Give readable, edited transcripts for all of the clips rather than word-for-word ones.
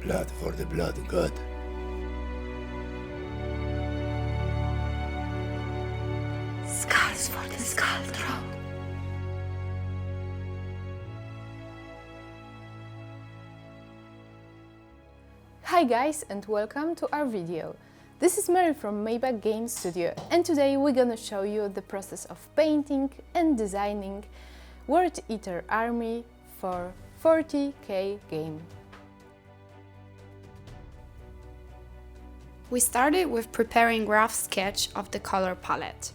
Blood for the blood god. Skulls for the skull throne. Hi guys and welcome to our video. This is Mary from Maybach Game Studio and today we're gonna show you the process of painting and designing World Eater Army for 40k game. We started with preparing rough sketch of the color palette.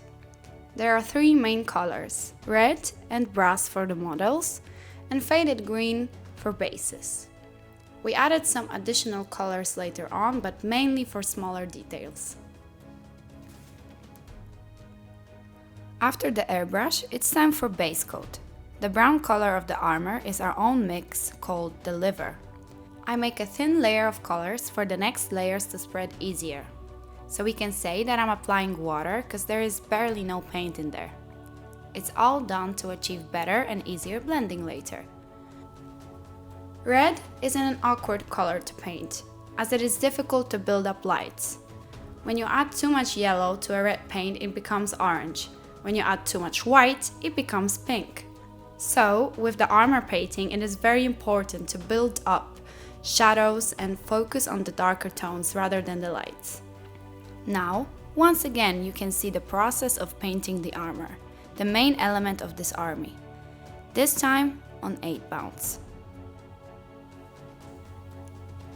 There are three main colors, red and brass for the models and faded green for bases. We added some additional colors later on, but mainly for smaller details. After the airbrush, it's time for base coat. The brown color of the armor is our own mix called the liver. I make a thin layer of colors for the next layers to spread easier. So we can say that I'm applying water because there is barely no paint in there. It's all done to achieve better and easier blending later. Red is an awkward color to paint, as it is difficult to build up lights. When you add too much yellow to a red paint, it becomes orange. When you add too much white, it becomes pink. So, with the armor painting, it is very important to build up shadows and focus on the darker tones rather than the lights. Now, once again, you can see the process of painting the armor, the main element of this army. This time on 8 bounds.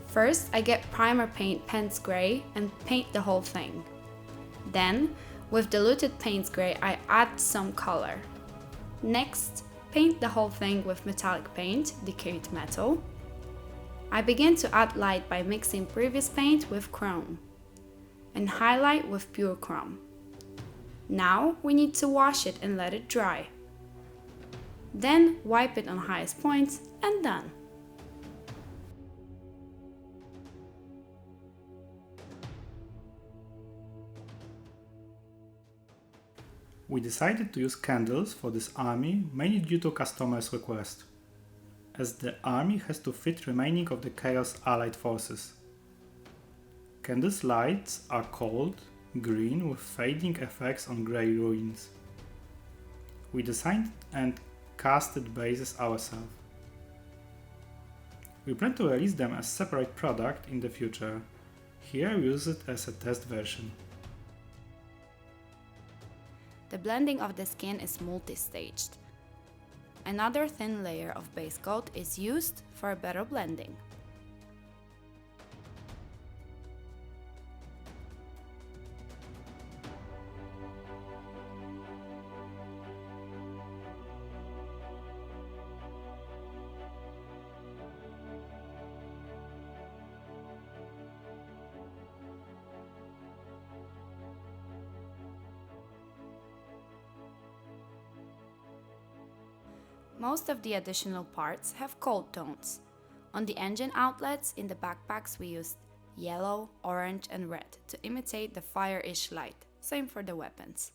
First, I get primer paint Payne's Grey and paint the whole thing. Then, with diluted Payne's Grey, I add some color. Next, paint the whole thing with metallic paint, Decayed Metal. I begin to add light by mixing previous paint with chrome and highlight with pure chrome. Now, we need to wash it and let it dry. Then, wipe it on highest points and done. We decided to use candles for this army mainly due to customers' request, as the army has to fit remaining of the Chaos allied forces. Candles' lights are cold, green with fading effects on grey ruins. We designed and casted bases ourselves. We plan to release them as separate product in the future. Here we use it as a test version. The blending of the skin is multi-staged. Another thin layer of base coat is used for a better blending. Most of the additional parts have cold tones. On the engine outlets in the backpacks we used yellow, orange and red to imitate the fire-ish light. Same for the weapons.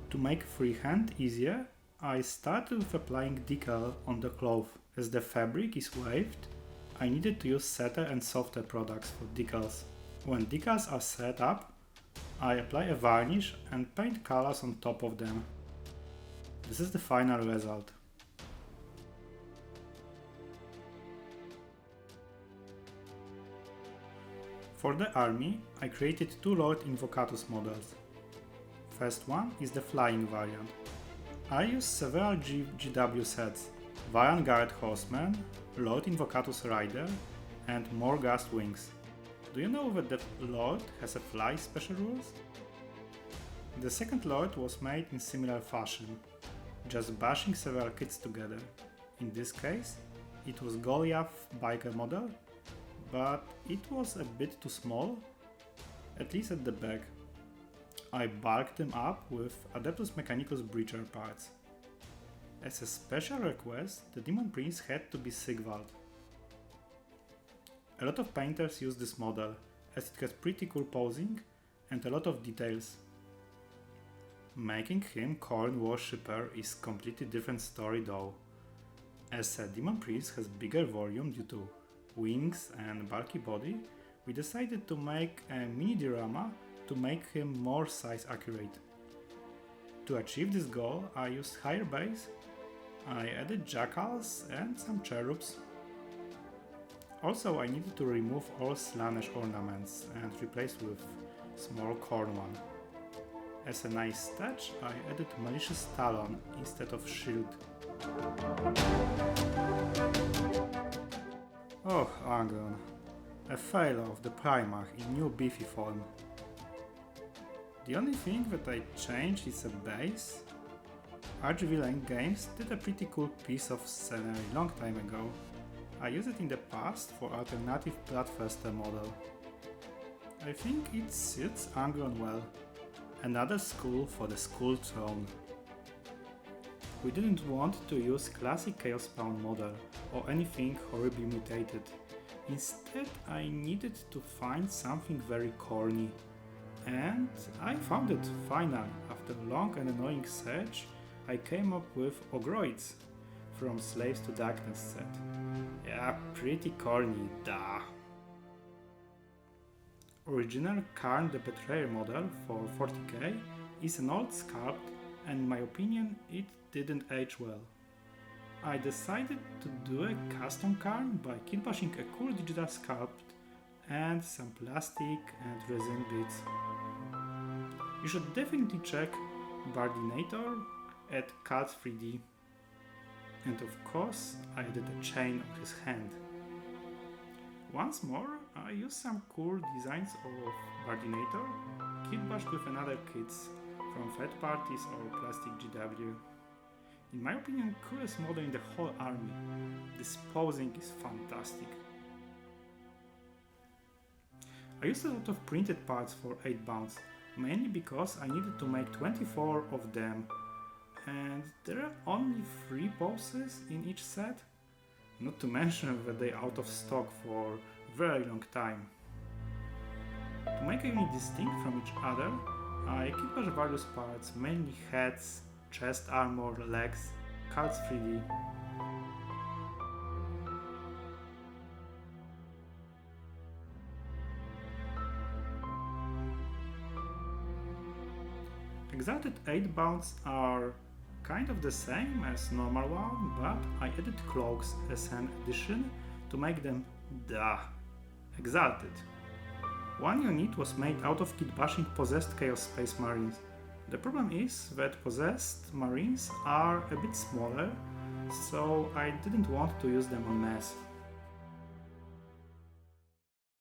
To make freehand easier, I started with applying decal on the cloth. As the fabric is waved, I needed to use setter and softer products for decals. When decals are set up, I apply a varnish and paint colors on top of them. This is the final result. For the army, I created two Lord Invocatus models. First one is the flying variant. I used several GW sets, Varian Guard Horseman, Lord Invocatus Rider and Morghast Wings. Do you know that the Lord has a fly special rules? The second Lord was made in similar fashion, just bashing several kits together. In this case, it was Goliath biker model, but it was a bit too small, at least at the back. I bulked them up with Adeptus Mechanicus breacher parts. As a special request, the Demon Prince had to be Sigvald. A lot of painters use this model, as it has pretty cool posing and a lot of details. Making him Khorne worshipper is completely different story though. As Demon Prince has bigger volume due to wings and bulky body, we decided to make a mini diorama to make him more size accurate. To achieve this goal, I used higher base, I added jackals and some cherubs. Also, I needed to remove all Slaanesh ornaments and replace with small corn one. As a nice touch, I added malicious talon instead of shield. Oh, Angron, a failure of the Primarch in new beefy form. The only thing that I changed is a base. Archvillain Games did a pretty cool piece of scenery long time ago. I used it in the past for alternative Bloodthirster model. I think it suits Angron well. Another skull for the Skull Throne. We didn't want to use classic Chaos Spawn model or anything horribly mutated. Instead, I needed to find something very corny. And I found it, finally. After long and annoying search, I came up with Ogroids from Slaves to Darkness set. Yeah, pretty corny, duh. Original Karn the Betrayer model for 40k is an old sculpt and in my opinion it didn't age well. I decided to do a custom Karn by kitbashing a cool digital sculpt and some plastic and resin bits. You should definitely check Bardinator at Cult3D. And of course, I added a chain on his hand. Once more, I used some cool designs of Bardinator, kitbashed with another kits from third parties or Plastic GW. In my opinion, coolest model in the whole army. This posing is fantastic. I used a lot of printed parts for 8 bounds, mainly because I needed to make 24 of them, and there are only 3 poses in each set, not to mention that they are out of stock for a very long time. To make a unit distinct from each other, I kitbashed various parts, mainly heads, chest armor, legs, Cult3D. Exalted 8 bounds are kind of the same as normal one, but I added cloaks as an addition to make them exalted. One unit was made out of kitbashing possessed Chaos Space Marines. The problem is that possessed Marines are a bit smaller, so I didn't want to use them en masse.